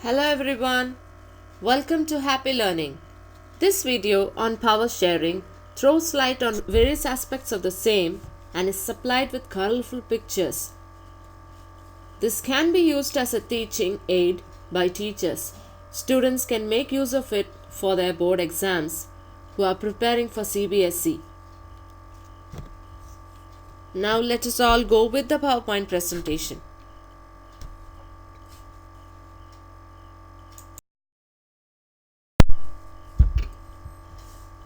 Hello everyone, welcome to Happy Learning. This video on power sharing throws light on various aspects of the same and is supplied with colorful pictures. This can be used as a teaching aid by teachers. Students can make use of it for their board exams who are preparing for CBSE. Now let us all go with the PowerPoint presentation.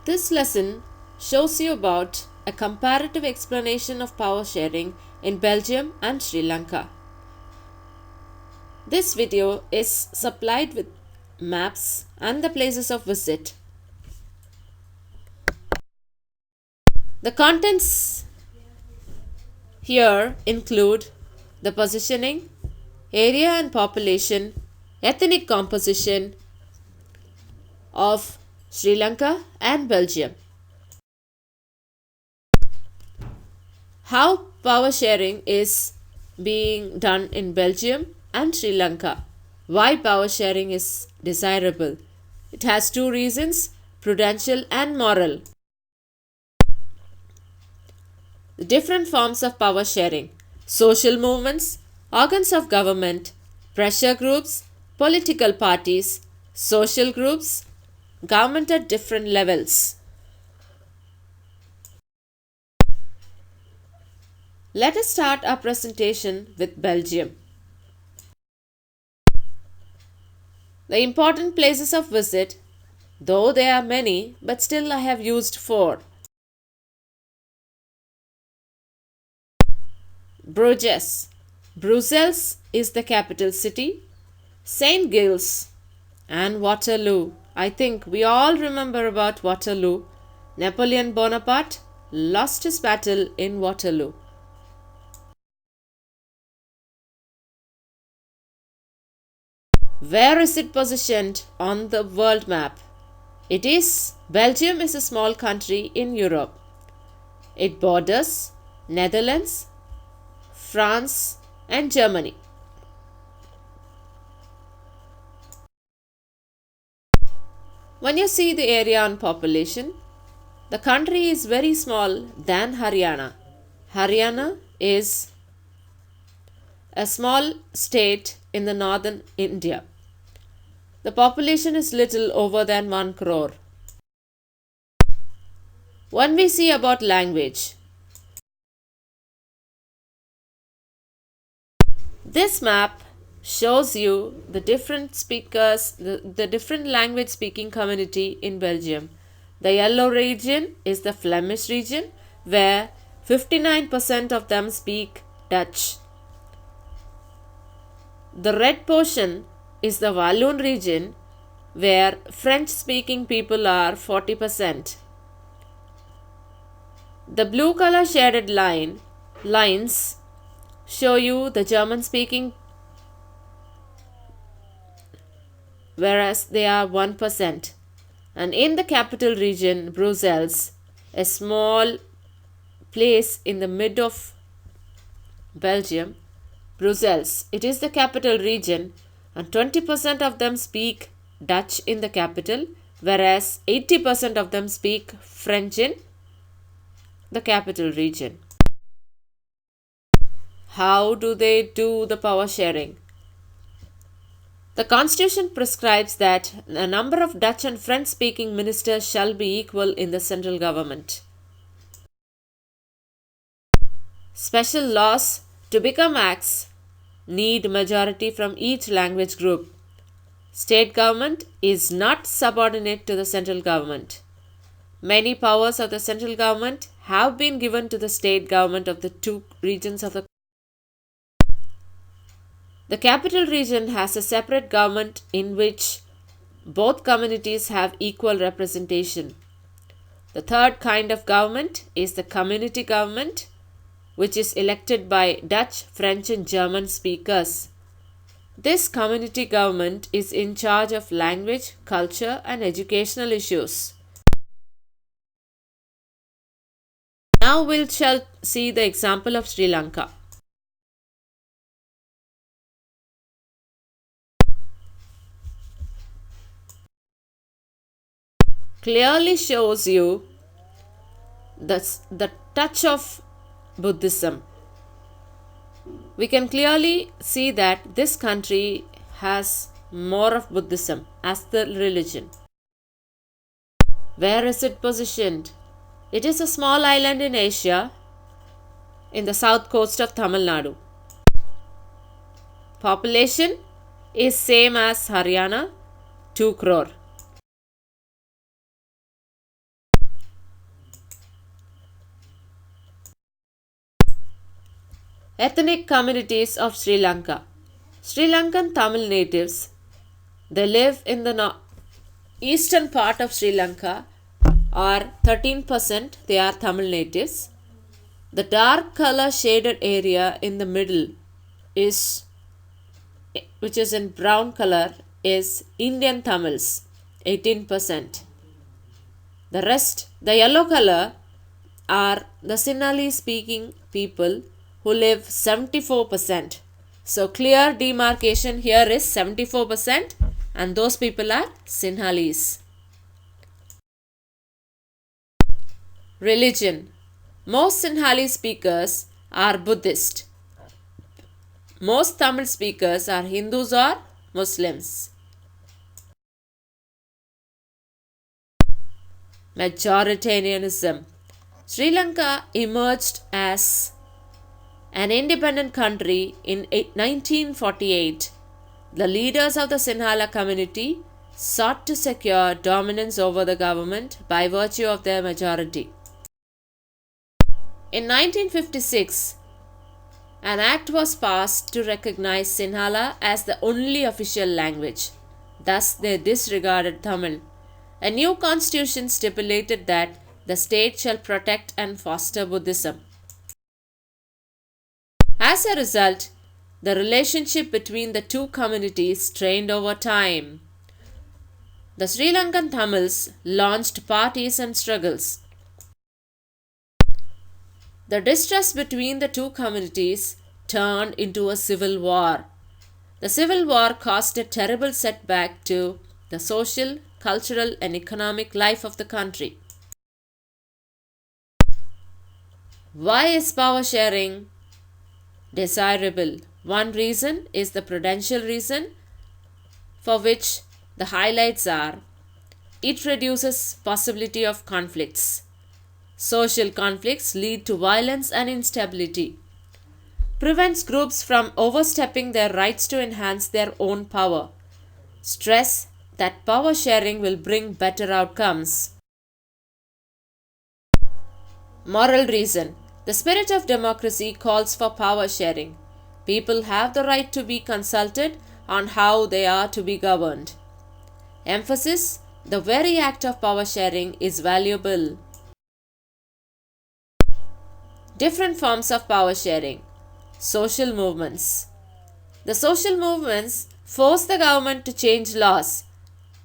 This lesson shows you about a comparative explanation of power sharing in Belgium and Sri Lanka. This video is supplied with maps and the places of visit. The contents here include the positioning, area and population, ethnic composition of Sri Lanka and Belgium. How power sharing is being done in Belgium and Sri Lanka. Why power sharing is desirable. It has two reasons, prudential and moral. The different forms of power sharing. Social movements, organs of government, pressure groups, political parties, social groups, government at different levels. Let us start our presentation with Belgium. The important places of visit, though there are many, but still I have used 4. Bruges. Brussels is the capital city. St. Gilles and Waterloo. I think we all remember about Waterloo. Napoleon Bonaparte lost his battle in Waterloo. Where is it positioned on the world map? Belgium is a small country in Europe. It borders Netherlands, France and Germany. When you see the area and population, the country is very small than Haryana. Haryana is a small state in the northern India. The population is little over than 1 crore. When we see about language, this map shows you the different speakers, the different language speaking community in Belgium. The yellow region is the Flemish region where 59% of them speak Dutch. The red portion is the Walloon region where French speaking people are 40%. The blue color shaded lines show you the German speaking, whereas they are 1%. And in the capital region, Brussels, a small place in the mid of Belgium, Brussels, it is the capital region and 20% of them speak Dutch in the capital, whereas 80% of them speak French in the capital region. How do they do the power sharing? The constitution prescribes that a number of Dutch and French speaking ministers shall be equal in the central government. Special laws to become acts need majority from each language group. State government is not subordinate to the central government. Many powers of the central government have been given to the state government of the 2 regions of the country. The capital region has a separate government in which both communities have equal representation. The third kind of government is the community government, which is elected by Dutch, French and German speakers. This community government is in charge of language, culture and educational issues. Now we shall see the example of Sri Lanka. clearly shows you the touch of Buddhism. We can clearly see that this country has more of Buddhism as the religion. Where is it positioned? It is a small island in Asia in the south coast of Tamil Nadu. Population is same as Haryana, 2 crore. Ethnic communities of Sri Lanka. Sri Lankan Tamil natives, they live in the eastern part of Sri Lanka, are 13%, they are Tamil natives. The dark color shaded area in the middle is, which is in brown color, is Indian Tamils, 18%. The rest, the yellow color, are the Sinhalese speaking people who live 74%. So clear demarcation here is 74% and those people are Sinhalese. Religion. Most Sinhalese speakers are Buddhist. Most Tamil speakers are Hindus or Muslims. Majoritarianism. Sri Lanka emerged as an independent country in 1948. The leaders of the Sinhala community sought to secure dominance over the government by virtue of their majority. In 1956, an act was passed to recognize Sinhala as the only official language. Thus, they disregarded Tamil. A new constitution stipulated that the state shall protect and foster Buddhism. As a result, the relationship between the two communities strained over time. The Sri Lankan Tamils launched parties and struggles. The distrust between the two communities turned into a civil war. The civil war caused a terrible setback to the social, cultural, and economic life of the country. Why is power sharing desirable? One reason is the prudential reason, for which the highlights are: it reduces possibility of conflicts. Social conflicts lead to violence and instability. Prevents groups from overstepping their rights to enhance their own power. Stress that power sharing will bring better outcomes. Moral reason. The spirit of democracy calls for power sharing. People have the right to be consulted on how they are to be governed. Emphasis. The very act of power sharing is valuable. Different forms of power sharing. Social movements. The social movements force the government to change laws.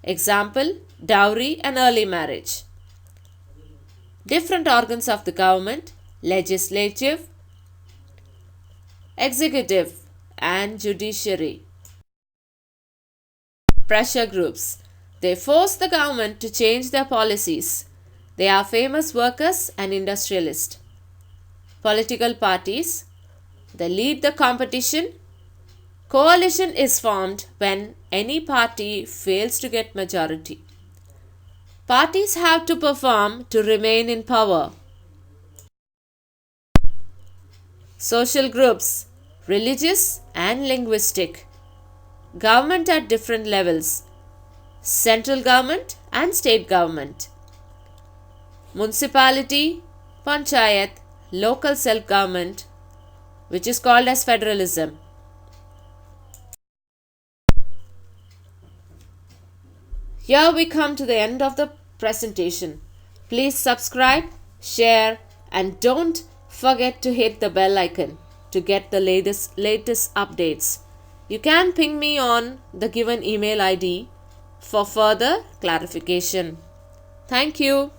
Example, dowry and early marriage. Different organs of the government: legislative, executive, and judiciary. Pressure groups. They force the government to change their policies. They are famous workers and industrialists. Political parties. They lead the competition. Coalition is formed when any party fails to get majority. Parties have to perform to remain in power. Social groups: religious and linguistic. Government at different levels: central government and state government. Municipality, panchayat, local self-government, which is called as federalism. Here we come to the end of the presentation. Please subscribe, share, and don't forget to hit the bell icon to get the latest updates. You can ping me on the given email ID for further clarification. Thank you.